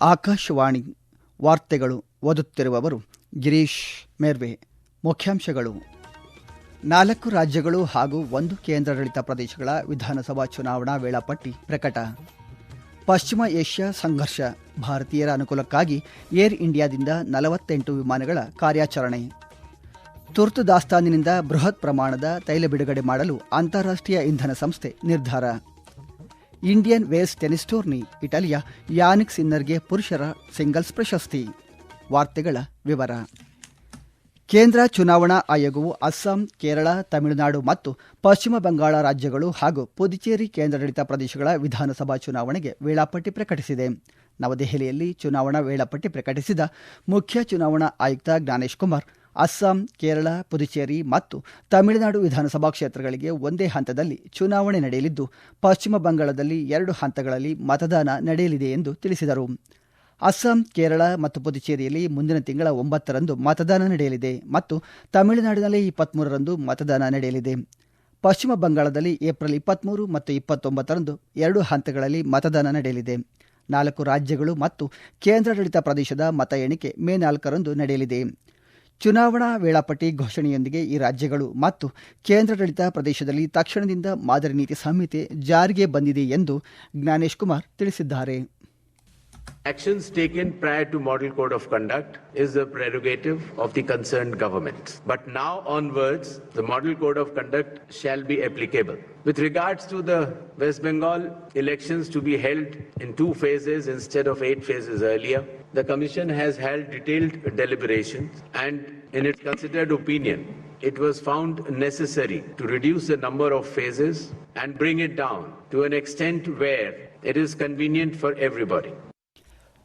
ಆಕಾಶವಾಣಿ ವಾರ್ತೆಗಳು. ಓದುತ್ತಿರುವವರು ಗಿರೀಶ್ ಮೇರ್ವೆ. ಮುಖ್ಯಾಂಶಗಳು: 4 ರಾಜ್ಯಗಳು ಹಾಗೂ 1 ಕೇಂದ್ರಾಡಳಿತ ಪ್ರದೇಶಗಳ ವಿಧಾನಸಭಾ ಚುನಾವಣಾ ವೇಳಾಪಟ್ಟಿ ಪ್ರಕಟ. ಪಶ್ಚಿಮ ಏಷ್ಯಾ ಸಂಘರ್ಷ, ಭಾರತೀಯರ ಅನುಕೂಲಕ್ಕಾಗಿ ಏರ್ ಇಂಡಿಯಾದಿಂದ 48 ವಿಮಾನಗಳ ಕಾರ್ಯಾಚರಣೆ. ತುರ್ತು ದಾಸ್ತಾನಿನಿಂದ ಬೃಹತ್ ಪ್ರಮಾಣದ ತೈಲ ಬಿಡುಗಡೆ ಮಾಡಲು ಅಂತಾರಾಷ್ಟ್ರೀಯ ಇಂಧನ ಸಂಸ್ಥೆ ನಿರ್ಧಾರ. ಇಂಡಿಯನ್ ವೇಲ್ಸ್ ಟೆನಿಸ್ ಟೂರ್ನಿ, ಇಟಲಿಯ ಯಾನಿಕ್ ಸಿನ್ನರ್ಗೆ ಪುರುಷರ ಸಿಂಗಲ್ಸ್ ಪ್ರಶಸ್ತಿ. ವಾರ್ತೆಗಳ ವಿವರ. ಕೇಂದ್ರ ಚುನಾವಣಾ ಆಯೋಗವು ಅಸ್ಸಾಂ, ಕೇರಳ, ತಮಿಳುನಾಡು ಮತ್ತು ಪಶ್ಚಿಮ ಬಂಗಾಳ ರಾಜ್ಯಗಳು ಹಾಗೂ ಪುದುಚೇರಿ ಕೇಂದ್ರಾಡಳಿತ ಪ್ರದೇಶಗಳ ವಿಧಾನಸಭಾ ಚುನಾವಣೆಗೆ ವೇಳಾಪಟ್ಟಿ ಪ್ರಕಟಿಸಿದೆ. ನವದೆಹಲಿಯಲ್ಲಿ ಚುನಾವಣಾ ವೇಳಾಪಟ್ಟಿ ಪ್ರಕಟಿಸಿದ ಮುಖ್ಯ ಚುನಾವಣಾ ಆಯುಕ್ತ ಜ್ಞಾನೇಶ್ ಕುಮಾರ್, ಅಸ್ಸಾಂ, ಕೇರಳ, ಪುದುಚೇರಿ ಮತ್ತು ತಮಿಳುನಾಡು ವಿಧಾನಸಭಾ ಕ್ಷೇತ್ರಗಳಿಗೆ ಒಂದೇ ಹಂತದಲ್ಲಿ ಚುನಾವಣೆ ನಡೆಯಲಿದ್ದು, ಪಶ್ಚಿಮ ಬಂಗಾಳದಲ್ಲಿ 2 ಹಂತಗಳಲ್ಲಿ ಮತದಾನ ನಡೆಯಲಿದೆ ಎಂದು ತಿಳಿಸಿದರು. ಅಸ್ಸಾಂ, ಕೇರಳ ಮತ್ತು ಪುದುಚೇರಿಯಲ್ಲಿ ಮುಂದಿನ ತಿಂಗಳ 9ರಂದು ಮತದಾನ ನಡೆಯಲಿದೆ ಮತ್ತು ತಮಿಳುನಾಡಿನಲ್ಲಿ 23ರಂದು ಮತದಾನ ನಡೆಯಲಿದೆ. ಪಶ್ಚಿಮ ಬಂಗಾಳದಲ್ಲಿ ಏಪ್ರಿಲ್ 23 ಮತ್ತು 29ರಂದು 2 ಹಂತಗಳಲ್ಲಿ ಮತದಾನ ನಡೆಯಲಿದೆ. 4 ರಾಜ್ಯಗಳು ಮತ್ತು ಕೇಂದ್ರಾಡಳಿತ ಪ್ರದೇಶದ ಮತ ಎಣಿಕೆ ಮೇ 4ರಂದು ನಡೆಯಲಿದೆ. ಚುನಾವಣಾ ವೇಳಾಪಟ್ಟಿ ಘೋಷಣೆಯೊಂದಿಗೆ ಈ ರಾಜ್ಯಗಳು ಮತ್ತು ಕೇಂದ್ರಾಡಳಿತ ಪ್ರದೇಶದಲ್ಲಿ ತಕ್ಷಣದಿಂದ ಮಾದರಿ ನೀತಿ ಸಂಹಿತೆ ಜಾರಿಗೆ ಬಂದಿದೆ ಎಂದು ಜ್ಞಾನೇಶ್ ಕುಮಾರ್ ತಿಳಿಸಿದ್ದಾರೆ. Actions taken prior to Model Code of Conduct is the prerogative of the concerned government. But now onwards, the Model Code of Conduct shall be applicable. With regards to the West Bengal elections to be held in 2 phases instead of 8 phases earlier, the Commission has held detailed deliberations and in its considered opinion, it was found necessary to reduce the number of phases and bring it down to an extent where it is convenient for everybody.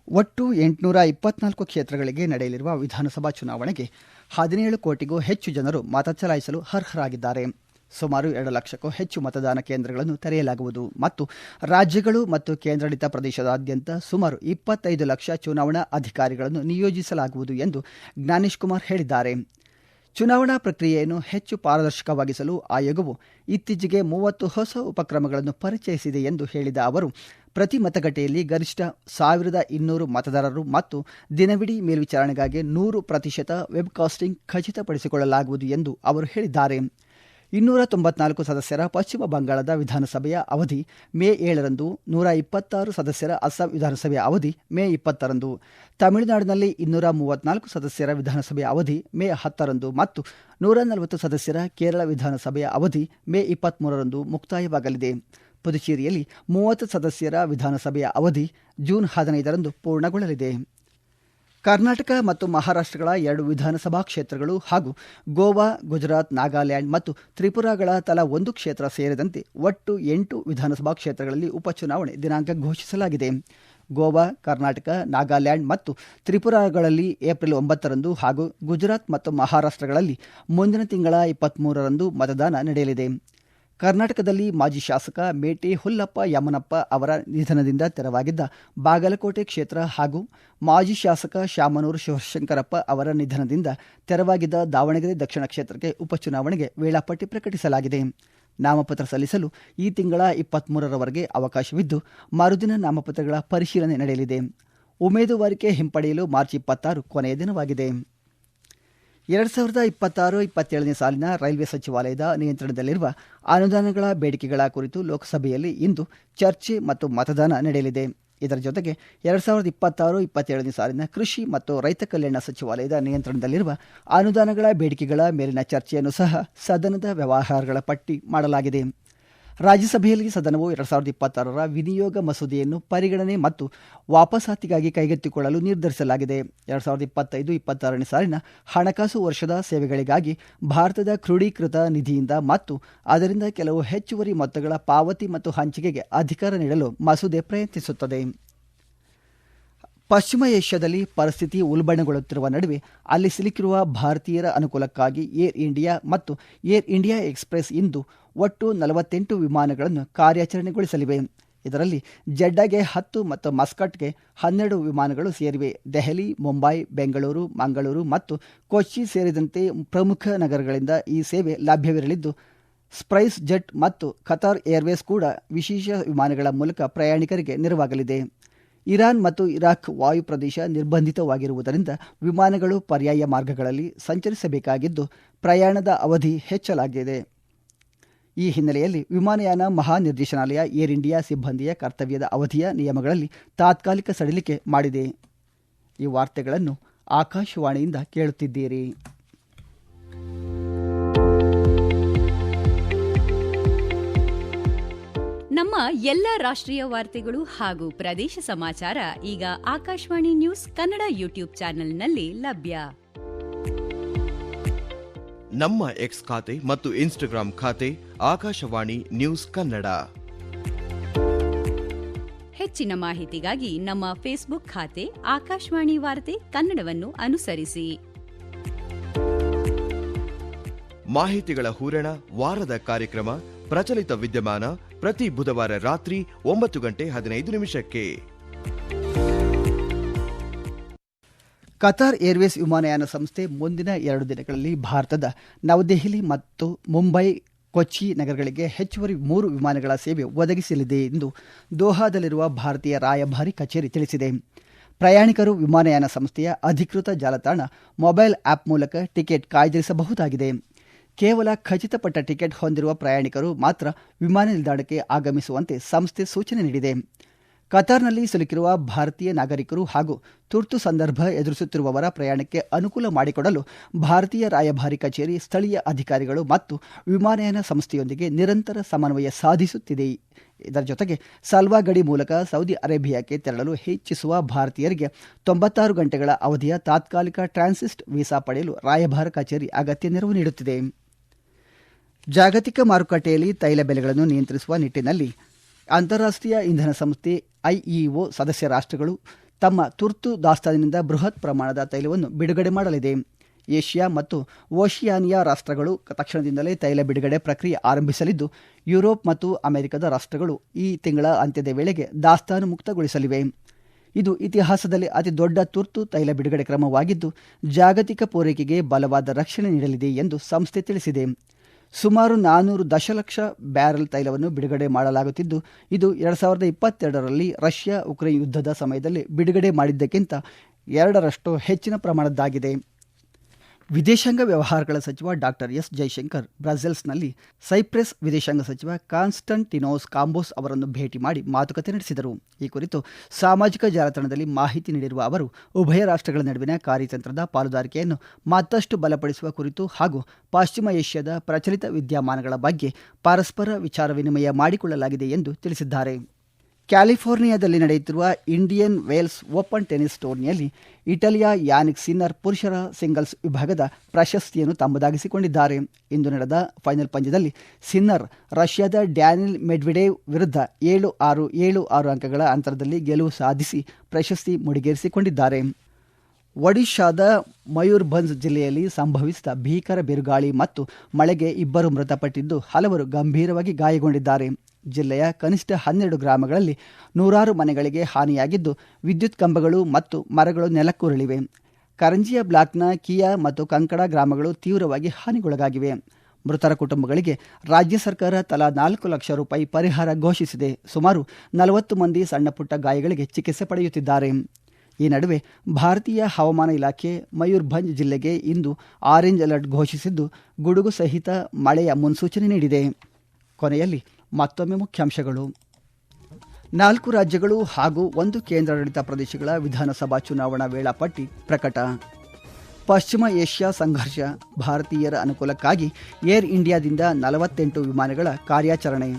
ಒಟ್ಟು 824 ಕ್ಷೇತ್ರಗಳಿಗೆ ನಡೆಯಲಿರುವ ವಿಧಾನಸಭಾ ಚುನಾವಣೆಗೆ 17 ಕೋಟಿಗೂ ಹೆಚ್ಚು ಜನರು ಮತ ಚಲಾಯಿಸಲು ಅರ್ಹರಾಗಿದ್ದಾರೆ. ಸುಮಾರು 2 ಲಕ್ಷಕ್ಕೂ ಹೆಚ್ಚು ಮತದಾನ ಕೇಂದ್ರಗಳನ್ನು ತೆರೆಯಲಾಗುವುದು ಮತ್ತು ರಾಜ್ಯಗಳು ಮತ್ತು ಕೇಂದ್ರಾಡಳಿತ ಪ್ರದೇಶದಾದ್ಯಂತ ಸುಮಾರು 25 ಲಕ್ಷ ಚುನಾವಣಾ ಅಧಿಕಾರಿಗಳನ್ನು ನಿಯೋಜಿಸಲಾಗುವುದು ಎಂದು ಜ್ಞಾನೇಶ್ ಕುಮಾರ್ ಹೇಳಿದ್ದಾರೆ. ಚುನಾವಣಾ ಪ್ರಕ್ರಿಯೆಯನ್ನು ಹೆಚ್ಚು ಪಾರದರ್ಶಕವಾಗಿಸಲು ಆಯೋಗವು ಇತ್ತೀಚೆಗೆ 30 ಹೊಸ ಉಪಕ್ರಮಗಳನ್ನು ಪರಿಚಯಿಸಿದೆ ಎಂದು ಹೇಳಿದ ಅವರು, ಪ್ರತಿ ಮತಗಟ್ಟೆಯಲ್ಲಿ ಗರಿಷ್ಠ 1200 ಮತದಾರರು ಮತ್ತು ದಿನವಿಡೀ ಮೇಲ್ವಿಚಾರಣೆಗಾಗಿ 100% ವೆಬ್ಕಾಸ್ಟಿಂಗ್ ಖಚಿತಪಡಿಸಿಕೊಳ್ಳಲಾಗುವುದು ಎಂದು ಅವರು ಹೇಳಿದ್ದಾರೆ. 294 ಸದಸ್ಯರ ಪಶ್ಚಿಮ ಬಂಗಾಳದ ವಿಧಾನಸಭೆಯ ಅವಧಿ ಮೇ 7ರಂದು, 126 ಸದಸ್ಯರ ಅಸ್ಸಾಂ ವಿಧಾನಸಭೆಯ ಅವಧಿ ಮೇ 20ರಂದು, ತಮಿಳುನಾಡಿನಲ್ಲಿ 234 ಸದಸ್ಯರ ವಿಧಾನಸಭೆಯ ಅವಧಿ ಮೇ 10ರಂದು ಮತ್ತು 140 ಸದಸ್ಯರ ಕೇರಳ ವಿಧಾನಸಭೆಯ ಅವಧಿ ಮೇ 23ರಂದು ಮುಕ್ತಾಯವಾಗಲಿದೆ. ಪುದುಚೇರಿಯಲ್ಲಿ 30 ಸದಸ್ಯರ ವಿಧಾನಸಭೆಯ ಅವಧಿ ಜೂನ್ 15ರಂದು ಪೂರ್ಣಗೊಳ್ಳಲಿದೆ. ಕರ್ನಾಟಕ ಮತ್ತು ಮಹಾರಾಷ್ಟ್ರಗಳ 2 ವಿಧಾನಸಭಾ ಕ್ಷೇತ್ರಗಳು ಹಾಗೂ ಗೋವಾ, ಗುಜರಾತ್, ನಾಗಾಲ್ಯಾಂಡ್ ಮತ್ತು ತ್ರಿಪುರಾಗಳ ತಲಾ 1 ಕ್ಷೇತ್ರ ಸೇರಿದಂತೆ ಒಟ್ಟು 8 ವಿಧಾನಸಭಾ ಕ್ಷೇತ್ರಗಳಲ್ಲಿ ಉಪಚುನಾವಣೆ ದಿನಾಂಕ ಘೋಷಿಸಲಾಗಿದೆ. ಗೋವಾ, ಕರ್ನಾಟಕ, ನಾಗಾಲ್ಯಾಂಡ್ ಮತ್ತು ತ್ರಿಪುರಾಗಳಲ್ಲಿ ಏಪ್ರಿಲ್ 9ರಂದು ಹಾಗೂ ಗುಜರಾತ್ ಮತ್ತು ಮಹಾರಾಷ್ಟ್ರಗಳಲ್ಲಿ ಮುಂದಿನ ತಿಂಗಳ 23ರಂದು ಮತದಾನ ನಡೆಯಲಿದೆ. ಕರ್ನಾಟಕದಲ್ಲಿ ಮಾಜಿ ಶಾಸಕ ಮೇಟಿ ಹುಲ್ಲಪ್ಪ ಯಮನಪ್ಪ ಅವರ ನಿಧನದಿಂದ ತೆರವಾಗಿದ್ದ ಬಾಗಲಕೋಟೆ ಕ್ಷೇತ್ರ ಹಾಗೂ ಮಾಜಿ ಶಾಸಕ ಶಾಮನೂರು ಶಿವಶಂಕರಪ್ಪ ಅವರ ನಿಧನದಿಂದ ತೆರವಾಗಿದ್ದ ದಾವಣಗೆರೆ ದಕ್ಷಿಣ ಕ್ಷೇತ್ರಕ್ಕೆ ಉಪಚುನಾವಣೆಗೆ ವೇಳಾಪಟ್ಟಿ ಪ್ರಕಟಿಸಲಾಗಿದೆ. ನಾಮಪತ್ರ ಸಲ್ಲಿಸಲು ಈ ತಿಂಗಳ 23ರವರೆಗೆ ಅವಕಾಶವಿದ್ದು, ಮರುದಿನ ನಾಮಪತ್ರಗಳ ಪರಿಶೀಲನೆ ನಡೆಯಲಿದೆ. ಉಮೇದುವಾರಿಕೆ ಹಿಂಪಡೆಯಲು ಮಾರ್ಚ್ 26 ಕೊನೆಯ ದಿನವಾಗಿದೆ. 2026-27ನೇ ಸಾಲಿನ ರೈಲ್ವೆ ಸಚಿವಾಲಯದ ನಿಯಂತ್ರಣದಲ್ಲಿರುವ ಅನುದಾನಗಳ ಬೇಡಿಕೆಗಳ ಕುರಿತು ಲೋಕಸಭೆಯಲ್ಲಿ ಇಂದು ಚರ್ಚೆ ಮತ್ತು ಮತದಾನ ನಡೆಯಲಿದೆ. ಇದರ ಜೊತೆಗೆ 2026-27ನೇ ಸಾಲಿನ ಕೃಷಿ ಮತ್ತು ರೈತ ಕಲ್ಯಾಣ ಸಚಿವಾಲಯದ ನಿಯಂತ್ರಣದಲ್ಲಿರುವ ಅನುದಾನಗಳ ಬೇಡಿಕೆಗಳ ಮೇಲಿನ ಚರ್ಚೆಯನ್ನು ಸಹ ಸದನದ ವ್ಯವಹಾರಗಳ ಪಟ್ಟಿ ಮಾಡಲಾಗಿದೆ. ರಾಜ್ಯಸಭೆಯಲ್ಲಿ ಸದನವು 2026ರ ವಿನಿಯೋಗ ಮಸೂದೆಯನ್ನು ಪರಿಗಣನೆ ಮತ್ತು ವಾಪಸಾತಿಗಾಗಿ ಕೈಗೆತ್ತಿಕೊಳ್ಳಲು ನಿರ್ಧರಿಸಲಾಗಿದೆ. 2025-26ನೇ ಸಾಲಿನ ಹಣಕಾಸು ವರ್ಷದ ಸೇವೆಗಳಿಗಾಗಿ ಭಾರತದ ಕ್ರೋಢೀಕೃತ ನಿಧಿಯಿಂದ ಮತ್ತು ಅದರಿಂದ ಕೆಲವು ಹೆಚ್ಚುವರಿ ಮೊತ್ತಗಳ ಪಾವತಿ ಮತ್ತು ಹಂಚಿಕೆಗೆ ಅಧಿಕಾರ ನೀಡಲು ಮಸೂದೆ ಪ್ರಯತ್ನಿಸುತ್ತದೆ. ಪಶ್ಚಿಮ ಏಷ್ಯಾದಲ್ಲಿ ಪರಿಸ್ಥಿತಿ ಉಲ್ಬಣಗೊಳ್ಳುತ್ತಿರುವ ನಡುವೆ ಅಲ್ಲಿ ಸಿಲುಕಿರುವ ಭಾರತೀಯರ ಅನುಕೂಲಕ್ಕಾಗಿ ಏರ್ ಇಂಡಿಯಾ ಮತ್ತು ಏರ್ ಇಂಡಿಯಾ ಎಕ್ಸ್‌ಪ್ರೆಸ್ ಇಂದು ಒಟ್ಟು 48 ವಿಮಾನಗಳನ್ನು ಕಾರ್ಯಾಚರಣೆಗೊಳಿಸಲಿವೆ. ಇದರಲ್ಲಿ ಜೆಡ್ಡಾಗೆ 10 ಮತ್ತು ಮಸ್ಕಟ್ಗೆ 12 ವಿಮಾನಗಳು ಸೇರಿವೆ. ದೆಹಲಿ, ಮುಂಬೈ, ಬೆಂಗಳೂರು, ಮಂಗಳೂರು ಮತ್ತು ಕೊಚ್ಚಿ ಸೇರಿದಂತೆ ಪ್ರಮುಖ ನಗರಗಳಿಂದ ಈ ಸೇವೆ ಲಭ್ಯವಿರಲಿದ್ದು, ಸ್ಪೈಸ್ ಜೆಟ್ ಮತ್ತು ಕತಾರ್ ಏರ್ವೇಸ್ ಕೂಡ ವಿಶೇಷ ವಿಮಾನಗಳ ಮೂಲಕ ಪ್ರಯಾಣಿಕರಿಗೆ ನೆರವಾಗಲಿದೆ. ಇರಾನ್ ಮತ್ತು ಇರಾಕ್ ವಾಯು ಪ್ರದೇಶ ನಿರ್ಬಂಧಿತವಾಗಿರುವುದರಿಂದ ವಿಮಾನಗಳು ಪರ್ಯಾಯ ಮಾರ್ಗಗಳಲ್ಲಿ ಸಂಚರಿಸಬೇಕಾಗಿದ್ದು ಪ್ರಯಾಣದ ಅವಧಿ ಹೆಚ್ಚಲಾಗಿದೆ. ಈ ಹಿನ್ನೆಲೆಯಲ್ಲಿ ವಿಮಾನಯಾನ ಮಹಾನಿರ್ದೇಶನಾಲಯ ಏರ್ ಇಂಡಿಯಾ ಸಿಬ್ಬಂದಿಯ ಕರ್ತವ್ಯದ ಅವಧಿಯ ನಿಯಮಗಳಲ್ಲಿ ತಾತ್ಕಾಲಿಕ ಸಡಿಲಿಕೆ ಮಾಡಿದೆ. ಈ ವಾರ್ತೆಗಳನ್ನು ಆಕಾಶವಾಣಿಯಿಂದ ಕೇಳುತ್ತಿದ್ದೀರಿ. ನಮ್ಮ ಎಲ್ಲ ರಾಷ್ಟ್ರೀಯ ವಾರ್ತೆಗಳು ಹಾಗೂ ಪ್ರದೇಶ ಸಮಾಚಾರ ಈಗ ಆಕಾಶವಾಣಿ ನ್ಯೂಸ್ ಕನ್ನಡ ಯೂಟ್ಯೂಬ್ ಚಾನೆಲ್ನಲ್ಲಿ ಲಭ್ಯ. ನಮ್ಮ ಎಕ್ಸ್ ಖಾತೆ ಮತ್ತು ಇನ್ಸ್ಟಾಗ್ರಾಂ ಖಾತೆ ಆಕಾಶವಾಣಿ ನ್ಯೂಸ್ ಕನ್ನಡ. ಹೆಚ್ಚಿನ ಮಾಹಿತಿಗಾಗಿ ನಮ್ಮ ಫೇಸ್ಬುಕ್ ಖಾತೆ ಆಕಾಶವಾಣಿ ವಾರ್ತೆ ಕನ್ನಡವನ್ನು ಅನುಸರಿಸಿ. ಮಾಹಿತಿಗಳ ಹೂರಣ, ವಾರದ ಕಾರ್ಯಕ್ರಮ, ಪ್ರಚಲಿತ ವಿದ್ಯಮಾನ ಪ್ರತಿ ಬುಧವಾರ ರಾತ್ರಿ 9:15 ಕತಾರ್ ಏರ್ವೇಸ್ ವಿಮಾನಯಾನ ಸಂಸ್ಥೆ ಮುಂದಿನ 2 ದಿನಗಳಲ್ಲಿ ಭಾರತದ ನವದೆಹಲಿ ಮತ್ತು ಮುಂಬೈ, ಕೊಚ್ಚಿ ನಗರಗಳಿಗೆ ಹೆಚ್ಚುವರಿ 3 ವಿಮಾನಗಳ ಸೇವೆ ಒದಗಿಸಲಿದೆ ಎಂದು ದೋಹಾದಲ್ಲಿರುವ ಭಾರತೀಯ ರಾಯಭಾರಿ ಕಚೇರಿ ತಿಳಿಸಿದೆ. ಪ್ರಯಾಣಿಕರು ವಿಮಾನಯಾನ ಸಂಸ್ಥೆಯ ಅಧಿಕೃತ ಜಾಲತಾಣ ಮೊಬೈಲ್ ಆ್ಯಪ್ ಮೂಲಕ ಟಿಕೆಟ್ ಕಾಯ್ದಿರಿಸಬಹುದಾಗಿದೆ. ಕೇವಲ ಖಚಿತಪಟ್ಟ ಟಿಕೆಟ್ ಹೊಂದಿರುವ ಪ್ರಯಾಣಿಕರು ಮಾತ್ರ ವಿಮಾನ ನಿಲ್ದಾಣಕ್ಕೆ ಆಗಮಿಸುವಂತೆ ಸಂಸ್ಥೆ ಸೂಚನೆ ನೀಡಿದೆ. ಕತಾರ್ನಲ್ಲಿ ಸಿಲುಕಿರುವ ಭಾರತೀಯ ನಾಗರಿಕರು ಹಾಗೂ ತುರ್ತು ಸಂದರ್ಭ ಎದುರಿಸುತ್ತಿರುವವರ ಪ್ರಯಾಣಕ್ಕೆ ಅನುಕೂಲ ಮಾಡಿಕೊಡಲು ಭಾರತೀಯ ರಾಯಭಾರಿ ಕಚೇರಿ ಸ್ಥಳೀಯ ಅಧಿಕಾರಿಗಳು ಮತ್ತು ವಿಮಾನಯಾನ ಸಂಸ್ಥೆಯೊಂದಿಗೆ ನಿರಂತರ ಸಮನ್ವಯ ಸಾಧಿಸುತ್ತಿದೆ. ಇದರ ಜೊತೆಗೆ ಸಲ್ವಾ ಗಡಿ ಮೂಲಕ ಸೌದಿ ಅರೇಬಿಯಾಕ್ಕೆ ತೆರಳಲು ಇಚ್ಛಿಸುವ ಭಾರತೀಯರಿಗೆ 96 ಗಂಟೆಗಳ ಅವಧಿಯ ತಾತ್ಕಾಲಿಕ ಟ್ರಾನ್ಸಿಸ್ಟ್ ವೀಸಾ ಪಡೆಯಲು ರಾಯಭಾರ ಕಚೇರಿ ಅಗತ್ಯ ನೆರವು ನೀಡುತ್ತಿದೆ. ಜಾಗತಿಕ ಮಾರುಕಟ್ಟೆಯಲ್ಲಿ ತೈಲ ಬೆಲೆಗಳನ್ನು ನಿಯಂತ್ರಿಸುವ ನಿಟ್ಟಿನಲ್ಲಿ ಅಂತಾರಾಷ್ಟ್ರೀಯ ಇಂಧನ ಸಂಸ್ಥೆ ಐಇಒ ಸದಸ್ಯ ರಾಷ್ಟ್ರಗಳು ತಮ್ಮ ತುರ್ತು ದಾಸ್ತಾನಿನಿಂದ ಬೃಹತ್ ಪ್ರಮಾಣದ ತೈಲವನ್ನು ಬಿಡುಗಡೆ ಮಾಡಲಿದೆ. ಏಷ್ಯಾ ಮತ್ತು ಓಷಿಯಾನಿಯಾ ರಾಷ್ಟ್ರಗಳು ತಕ್ಷಣದಿಂದಲೇ ತೈಲ ಬಿಡುಗಡೆ ಪ್ರಕ್ರಿಯೆ ಆರಂಭಿಸಲಿದ್ದು, ಯುರೋಪ್ ಮತ್ತು ಅಮೆರಿಕದ ರಾಷ್ಟ್ರಗಳು ಈ ತಿಂಗಳ ಅಂತ್ಯದ ವೇಳೆಗೆ ದಾಸ್ತಾನು ಮುಕ್ತಗೊಳಿಸಲಿವೆ. ಇದು ಇತಿಹಾಸದಲ್ಲಿ ಅತಿ ದೊಡ್ಡ ತುರ್ತು ತೈಲ ಬಿಡುಗಡೆ ಕ್ರಮವಾಗಿದ್ದು, ಜಾಗತಿಕ ಪೂರೈಕೆಗೆ ಬಲವಾದ ರಕ್ಷಣೆ ನೀಡಲಿದೆ ಎಂದು ಸಂಸ್ಥೆ ತಿಳಿಸಿದೆ. ಸುಮಾರು 400 ದಶಲಕ್ಷ ಬ್ಯಾರೆಲ್ ತೈಲವನ್ನು ಬಿಡುಗಡೆ ಮಾಡಲಾಗುತ್ತಿದ್ದು, ಇದು 2022ರಲ್ಲಿ ರಷ್ಯಾ ಉಕ್ರೇನ್ ಯುದ್ಧದ ಸಮಯದಲ್ಲಿ ಬಿಡುಗಡೆ ಮಾಡಿದ್ದಕ್ಕಿಂತ 2ರಷ್ಟು ಹೆಚ್ಚಿನ ಪ್ರಮಾಣದ್ದಾಗಿದೆ. ವಿದೇಶಾಂಗ ವ್ಯವಹಾರಗಳ ಸಚಿವ ಡಾಕ್ಟರ್ ಎಸ್ ಜೈಶಂಕರ್ ಬ್ರಸೆಲ್ಸ್ನಲ್ಲಿ ಸೈಪ್ರಸ್ ವಿದೇಶಾಂಗ ಸಚಿವ ಕಾನ್ಸ್ಟಂಟಿನೋಸ್ ಕಾಂಬೋಸ್ ಅವರನ್ನು ಭೇಟಿ ಮಾಡಿ ಮಾತುಕತೆ ನಡೆಸಿದರು. ಈ ಕುರಿತು ಸಾಮಾಜಿಕ ಜಾಲತಾಣದಲ್ಲಿ ಮಾಹಿತಿ ನೀಡಿರುವ ಅವರು, ಉಭಯ ರಾಷ್ಟ್ರಗಳ ನಡುವಿನ ಕಾರ್ಯತಂತ್ರದ ಪಾಲುದಾರಿಕೆಯನ್ನು ಮತ್ತಷ್ಟು ಬಲಪಡಿಸುವ ಕುರಿತು ಹಾಗೂ ಪಶ್ಚಿಮ ಏಷ್ಯಾದ ಪ್ರಚಲಿತ ವಿದ್ಯಮಾನಗಳ ಬಗ್ಗೆ ಪರಸ್ಪರ ವಿಚಾರ ವಿನಿಮಯ ಮಾಡಿಕೊಳ್ಳಲಾಗಿದೆ ಎಂದು ತಿಳಿಸಿದ್ದಾರೆ. ಕ್ಯಾಲಿಫೋರ್ನಿಯಾದಲ್ಲಿ ನಡೆಯುತ್ತಿರುವ ಇಂಡಿಯನ್ ವೇಲ್ಸ್ ಓಪನ್ ಟೆನಿಸ್ ಟೂರ್ನಿಯಲ್ಲಿ ಇಟಲಿಯ ಯಾನಿಕ್ ಸಿನ್ನರ್ ಪುರುಷರ ಸಿಂಗಲ್ಸ್ ವಿಭಾಗದ ಪ್ರಶಸ್ತಿಯನ್ನು ತಮ್ಮದಾಗಿಸಿಕೊಂಡಿದ್ದಾರೆ. ಇಂದು ನಡೆದ ಫೈನಲ್ ಪಂದ್ಯದಲ್ಲಿ ಸಿನ್ನರ್ ರಷ್ಯಾದ ಡ್ಯಾನಿಲ್ ಮೆಡ್ವೆಡೇವ್ ವಿರುದ್ಧ 7-6, 7-6 ಅಂಕಗಳ ಅಂತರದಲ್ಲಿ ಗೆಲುವು ಸಾಧಿಸಿ ಪ್ರಶಸ್ತಿ ಮುಡಿಗೇರಿಸಿಕೊಂಡಿದ್ದಾರೆ. ಒಡಿಶಾದ ಮಯೂರ್ಭಂಜ್ ಜಿಲ್ಲೆಯಲ್ಲಿ ಸಂಭವಿಸಿದ ಭೀಕರ ಬಿರುಗಾಳಿ ಮತ್ತು ಮಳೆಗೆ 2 ಮೃತಪಟ್ಟಿದ್ದು, ಹಲವರು ಗಂಭೀರವಾಗಿ ಗಾಯಗೊಂಡಿದ್ದಾರೆ. ಜಿಲ್ಲೆಯ ಕನಿಷ್ಠ 12 ಗ್ರಾಮಗಳಲ್ಲಿ 100 ಮನೆಗಳಿಗೆ ಹಾನಿಯಾಗಿದ್ದು, ವಿದ್ಯುತ್ ಕಂಬಗಳು ಮತ್ತು ಮರಗಳು ನೆಲಕ್ಕುರುಳಿವೆ. ಕರಂಜಿಯ ಬ್ಲಾಕ್ನ ಕಿಯಾ ಮತ್ತು ಕಂಕಡ ಗ್ರಾಮಗಳು ತೀವ್ರವಾಗಿ ಹಾನಿಗೊಳಗಾಗಿವೆ. ಮೃತರ ಕುಟುಂಬಗಳಿಗೆ ರಾಜ್ಯ ಸರ್ಕಾರ ತಲಾ 4 ಲಕ್ಷ ರೂಪಾಯಿ ಪರಿಹಾರ ಘೋಷಿಸಿದೆ. ಸುಮಾರು 40 ಮಂದಿ ಸಣ್ಣಪುಟ್ಟ ಗಾಯಗಳಿಗೆ ಚಿಕಿತ್ಸೆ ಪಡೆಯುತ್ತಿದ್ದಾರೆ. ಈ ನಡುವೆ ಭಾರತೀಯ ಹವಾಮಾನ ಇಲಾಖೆ ಮಯೂರ್ಭಂಜ್ ಜಿಲ್ಲೆಗೆ ಇಂದು ಆರೆಂಜ್ ಅಲರ್ಟ್ ಘೋಷಿಸಿದ್ದು, ಗುಡುಗು ಸಹಿತ ಮಳೆಯ ಮುನ್ಸೂಚನೆ ನೀಡಿದೆ. ಕೊನೆಯಲ್ಲಿ ಮತ್ತೊಮ್ಮೆ ಮುಖ್ಯಾಂಶಗಳು. 4 ರಾಜ್ಯಗಳು ಹಾಗೂ 1 ಕೇಂದ್ರಾಡಳಿತ ಪ್ರದೇಶಗಳ ವಿಧಾನಸಭಾ ಚುನಾವಣಾ ವೇಳಾಪಟ್ಟಿ ಪ್ರಕಟ. ಪಶ್ಚಿಮ ಏಷ್ಯಾ ಸಂಘರ್ಷ, ಭಾರತೀಯರ ಅನುಕೂಲಕ್ಕಾಗಿ ಏರ್ ಇಂಡಿಯಾದಿಂದ 48 ವಿಮಾನಗಳ ಕಾರ್ಯಾಚರಣೆ.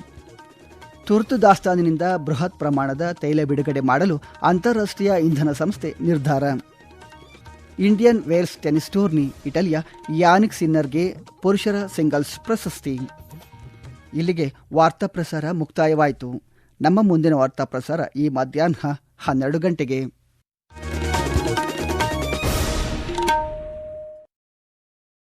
ತುರ್ತು ದಾಸ್ತಾನಿನಿಂದ ಬೃಹತ್ ಪ್ರಮಾಣದ ತೈಲ ಬಿಡುಗಡೆ ಮಾಡಲು ಅಂತಾರಾಷ್ಟ್ರೀಯ ಇಂಧನ ಸಂಸ್ಥೆ ನಿರ್ಧಾರ. ಇಂಡಿಯನ್ ವೇಲ್ಸ್ ಟೆನಿಸ್ ಟೂರ್ನಿ, ಇಟಲಿಯ ಯಾನಿಕ್ ಸಿನ್ನರ್ಗೆ ಪುರುಷರ ಸಿಂಗಲ್ಸ್ ಪ್ರಶಸ್ತಿ. ಇಲ್ಲಿಗೆ ವಾರ್ತಾ ಪ್ರಸಾರ ಮುಕ್ತಾಯವಾಯಿತು. ನಮ್ಮ ಮುಂದಿನ ವಾರ್ತಾ ಪ್ರಸಾರ ಈ ಮಧ್ಯಾಹ್ನ 12 ಗಂಟೆಗೆ.